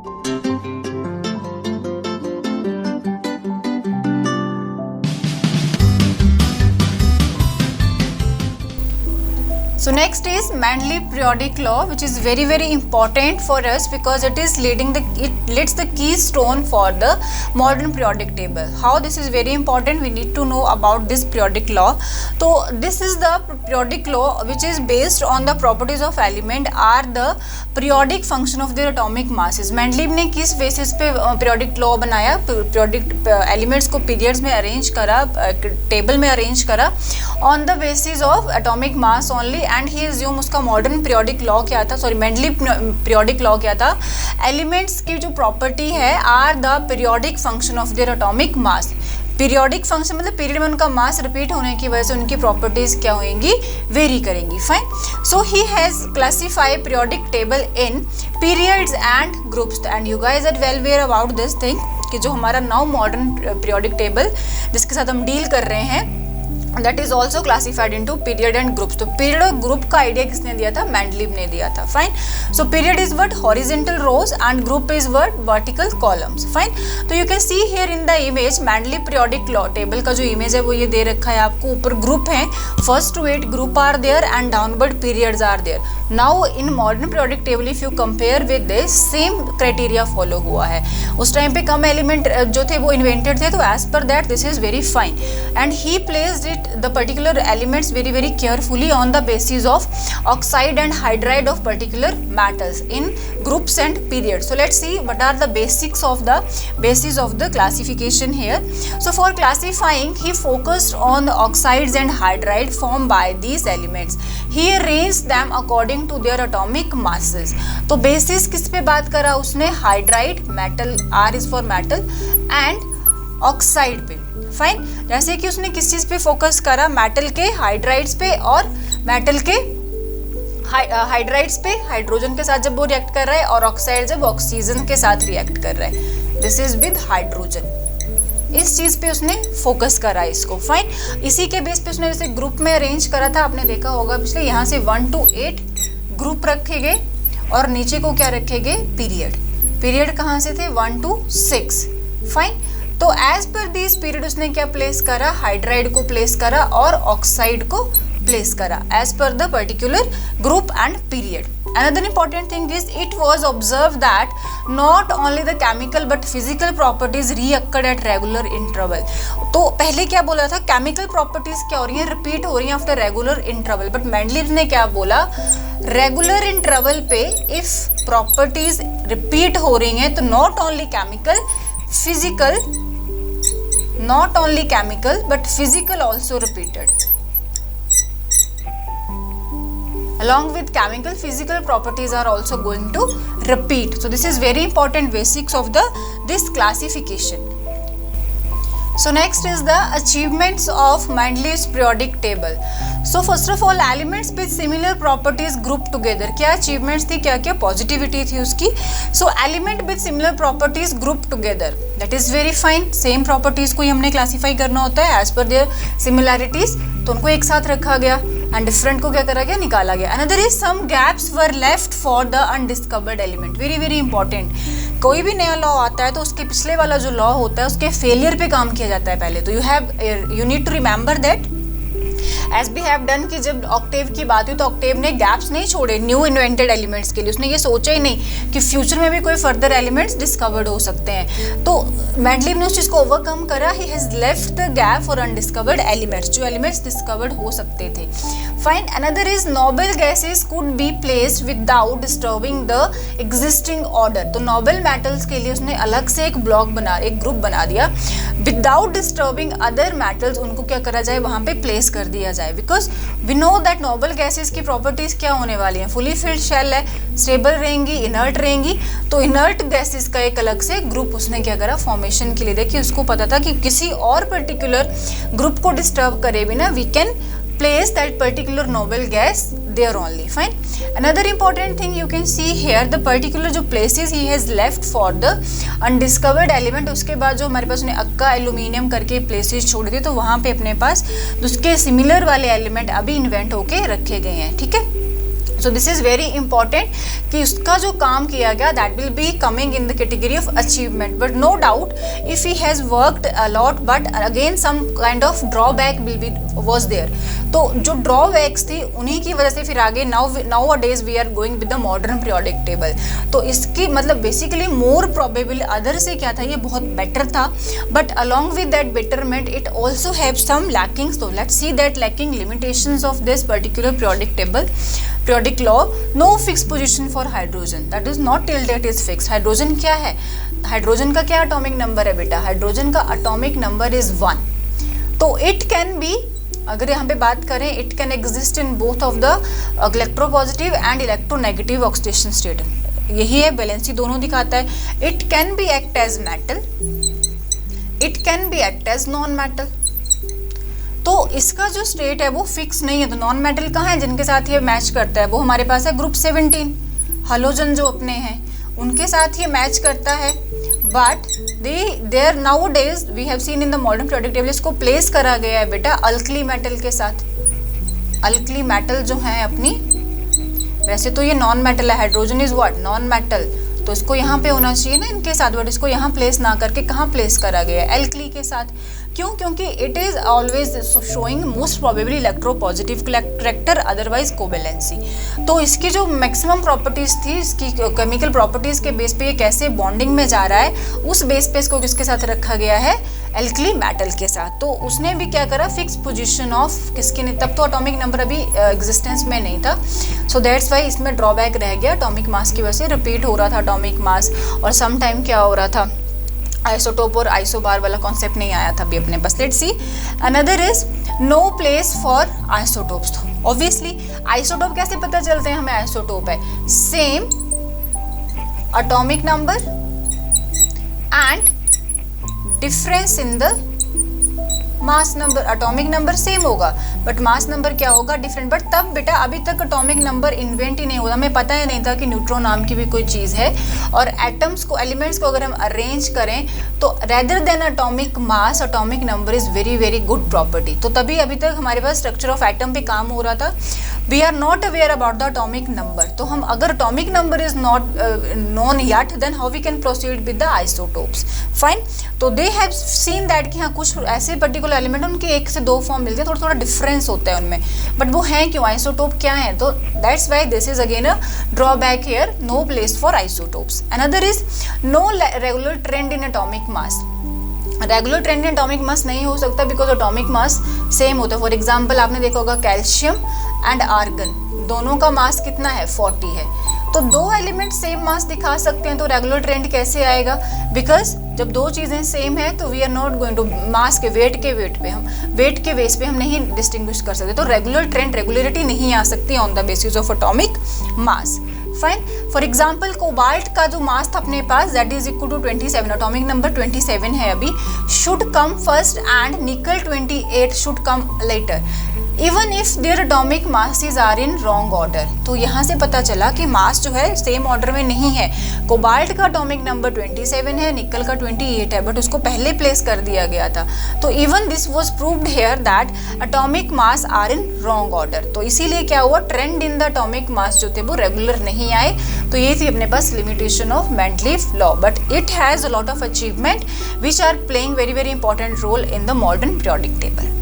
So next is Mendeleev periodic law, which is very important for us because it leads the keystone for the modern periodic table. How this is very important, we need to know about this periodic law. So this is the periodic law which is based on the properties of element are the periodic function of their atomic masses. Mendeleev ने किस basis पे periodic law बनाया, periodic elements को periods में arrange करा, table में arrange करा on the basis of atomic mass only, and he assume उसका modern periodic law क्या था, sorry Mendeleev periodic law क्या था, elements की जो property है are the periodic function of their atomic mass. Periodic function मतलब पीरियड में उनका मास रिपीट होने की वजह से उनकी प्रॉपर्टीज क्या होंगी, वेरी करेंगी. Fine. So he has classified periodic table in periods and groups, and you guys are well aware about this thing कि जो हमारा नाउ मॉडर्न पीरियोडिक टेबल जिसके साथ हम डील कर रहे हैं that is also classified into period and groups. तो पीरियड और ग्रुप का आइडिया किसने दिया था, मेंडलीव ने दिया था. Fine. So period is what horizontal rows and group is what vertical columns. Fine. तो you can see here in the image Mendeleev periodic law table का जो इमेज है वो ये दे रखा है आपको. ऊपर ग्रुप है, 1 to 8 group are there and downward periods are there. Now in modern periodic table if you compare with this same criteria follow हुआ है. उस टाइम पे कम एलिमेंट जो थे वो इन्वेंटेड थे, तो as per that this is very fine. And he placed it the particular elements very carefully on the basis of oxide and hydride of particular metals in groups and periods. So let's see what are the basis of the classification here. So for classifying he focused on the oxides and hydride formed by these elements. He arranged them according to their atomic masses. तो basis किस पे बात करा उसने, hydride, metal, R is for metal, and oxide पे. Fine. जैसे कि उसने किस चीज़ पे फोकस करा, मेटल के हाइड्राइड्स पे, और मेटल के हाइड्राइड्स पे हाइड्रोजन के साथ जब वो रिएक्ट कर रहा है, और ऑक्साइड जब ऑक्सीजन के साथ रिएक्ट कर रहा है, दिस इज विद हाइड्रोजन. इस चीज़ पे उसने फोकस करा इसको. फाइन. इसी के बेस पे उसने जैसे ग्रुप में अरेंज करा था, आपने देखा होगा पिछले, यहाँ से 1 to 8 ग्रुप रखे गए और नीचे को क्या रखे गए, पीरियड. पीरियड कहाँ से थे, 1 to 6. फाइन. तो एज पर दिस पीरियड उसने क्या प्लेस करा, हाइड्राइड को प्लेस करा और ऑक्साइड को प्लेस करा as per the particular group and period. Another important thing is it was observed that not only the chemical but physical properties reoccurred at regular interval. तो पहले क्या बोला था, केमिकल प्रॉपर्टीज क्या हो रही है, रिपीट हो रही है after regular interval. But Mendeleev ने क्या बोला, रेगुलर इंटरवल पे इफ प्रॉपर्टीज रिपीट हो रही हैं तो not only chemical, physical, not only chemical but physical also repeated. Along with chemical, physical properties are also going to repeat. So this is very important basics of this classification. So next is the achievements of Mendeleev's periodic table. So first of all elements with similar properties grouped together. क्या achievements थी, क्या क्या positivity थी उसकी. So element with similar properties grouped together. That is very fine. Same properties को ही हमने classify करना होता है as per their similarities. तो उनको एक साथ रखा गया एंड डिफरेंट को क्या करा गया, निकाला गया. Another is some gaps were left for the undiscovered element. Very important. कोई भी नया लॉ आता है तो उसके पिछले वाला जो लॉ होता है उसके फेलियर पे काम किया जाता है पहले. तो you need to remember that as we have done कि जब ऑक्टेव की बात हुई तो ऑक्टेव ने गैप्स नहीं छोड़े न्यू इन्वेंटेड एलिमेंट्स के लिए. उसने ये सोचा ही नहीं कि फ्यूचर में भी कोई फर्दर एलिमेंट्स डिस्कवर्ड हो सकते हैं. तो मेंडलीव ने उस चीज़ को ओवरकम करा. He has left the gap for undiscovered elements, जो एलिमेंट्स डिस्कवर्ड हो सकते थे. Fine. Another is noble gases could be placed without disturbing the existing order. तो नोबल मेटल्स के लिए उसने अलग से एक ग्रुप बना दिया. विदाउट डिस्टर्बिंग अदर मेटल्स उनको क्या करा जाए, वहाँ पे प्लेस कर दिया जाए. Because we know that noble gases की प्रॉपर्टीज क्या होने वाली हैं, फुली फिल्ड शेल है, स्टेबल रहेंगी, इनर्ट रहेंगी. तो इनर्ट गैसेस का एक अलग से ग्रुप उसने क्या करा फॉर्मेशन के लिए. देखिए उसको पता था कि किसी और पर्टिकुलर ग्रुप को डिस्टर्ब करे बिना we can place that particular noble gas there only. Fine. Another important thing you can see here, the particular जो places he has left for the undiscovered element, उसके बाद जो हमारे पास उन्हें अक्का एल्यूमिनियम करके places छोड़ दिए तो वहाँ पे अपने पास उसके सिमिलर वाले एलिमेंट अभी इन्वेंट होके रखे गए हैं. ठीक है. So this is very important कि उसका जो काम किया गया that will be coming in the category of achievement, but no doubt if he has worked a lot but again some kind of drawback will be was there. तो जो drawbacks थी उन्हीं की वजह से फिर आगे nowadays we are going with the modern periodic table. तो इसकी मतलब बेसिकली मोर प्रोबेबल अदर से क्या था, ये बहुत बेटर था, but along with that betterment it also have some lackings. तो let's see that lacking limitations of this particular periodic table, periodic law. No fixed position for hydrogen, that is not till date is fixed. Hydrogen क्या है, hydrogen का क्या atomic number है बेटा, hydrogen का atomic number is 1। तो it can B, अगर यहाँ पे बात करें, it can exist in both of the electropositive and electronegative oxidation state. यही है, वैलेंसी दोनों दिखाता है। It can be act as metal, it can be act as non metal. तो इसका जो स्टेट है वो फिक्स नहीं है। तो नॉन मेटल कहाँ है जिनके साथ ये मैच करता है, वो हमारे पास है ग्रुप 17, हालोजन जो अपने हैं उनके साथ ये मैच करता है। But there nowadays we have seen in the modern periodic table, इसको प्लेस करा गया है बेटा अल्कली मेटल के साथ। अल्कली मेटल जो है अपनी, वैसे तो ये नॉन मेटल है, hydrogen is what, non metal, तो इसको यहाँ पे होना चाहिए ना इनके साथ, बट इसको यहाँ प्लेस ना करके कहाँ प्लेस करा गया है, एल्कली के साथ। क्यों? क्योंकि it is always showing most probably electropositive character, otherwise covalency. तो इसकी जो मैक्सिमम प्रॉपर्टीज थी, इसकी केमिकल प्रॉपर्टीज के बेस पे ये कैसे बॉन्डिंग में जा रहा है, उस बेस पे इसको किसके साथ रखा गया है, एल्कली मेटल के साथ। तो उसने भी क्या करा, फिक्स पोजीशन ऑफ किसके ने, तब तो एटॉमिक नंबर अभी एग्जिस्टेंस में नहीं था, सो दैट्स वाई इसमें ड्रॉबैक रह गया। एटॉमिक मास की वजह से रिपीट हो रहा था एटॉमिक मास, और सम टाइम क्या हो रहा था, आइसोटोप और आइसोबार वाला कॉन्सेप्ट नहीं आया था अभी अपने पास। Let's see another is no place for isotopes. Obviously isotope कैसे पता चलते हैं हमें, आइसोटोप है same atomic number and difference in the mass number. Atomic number same होगा बट मास नंबर क्या होगा, डिफरेंट। बट तब बेटा अभी तक एटॉमिक नंबर इन्वेंट ही नहीं हुआ, हमें पता ही नहीं था कि न्यूट्रॉन नाम की भी कोई चीज़ है। और एटम्स को, एलिमेंट्स को अगर हम अरेंज करें तो rather than atomic mass, atomic number is very very good property. तो तभी अभी तक हमारे पास स्ट्रक्चर ऑफ एटम पे काम हो रहा था। We are not aware about the atomic number. तो हम अगर atomic number is not known yet, then how we can proceed with the isotopes. Fine. तो दे हैव सीन दैट कि हाँ कुछ ऐसे पर्टिकुलर एलिमेंट उनके 1 से 2 फॉर्म मिलते हैं, थोड़ा थोड़ा डिफरेंस होता है उनमें, बट वो हैं क्यों, आइसोटोप क्या है। तो that's why this is again a drawback here, no place for isotopes. Another is no regular trend in atomic mass. Regular trend in atomic mass नहीं हो सकता बिकॉज एटॉमिक मास सेम होता है। फॉर एग्जाम्पल आपने देखा होगा calcium and argon, दोनों का मास कितना है, 40 है। तो 2 एलिमेंट सेम मास दिखा सकते हैं, तो रेगुलर ट्रेंड कैसे आएगा, बिकॉज जब 2 चीज़ें सेम है तो we are not going to mass के वेट पे हम वेट के बेस पे हम नहीं डिस्टिंग्विश कर सकते। तो रेगुलर ट्रेंड, रेगुलरिटी नहीं आ सकती on the basis of atomic mass. Fine. For example cobalt का जो मास था अपने पास that is equal to 27, atomic number 27 है अभी, should come first and nickel 28 should come later even if their atomic masses are in wrong order. तो यहाँ से पता चला कि मास जो है सेम ऑर्डर में नहीं है। कोबाल्ट का एटॉमिक नंबर 27 है, निकल का 28 है, बट उसको पहले प्लेस कर दिया गया था। तो even this was proved here that atomic mass are in wrong order. तो इसीलिए क्या हुआ, trend in the atomic mass जो थे वो रेगुलर नहीं आए। तो ये थी अपने पास limitation of Mendeleev law, but it has a lot of achievement which are playing very very important role in the modern periodic table.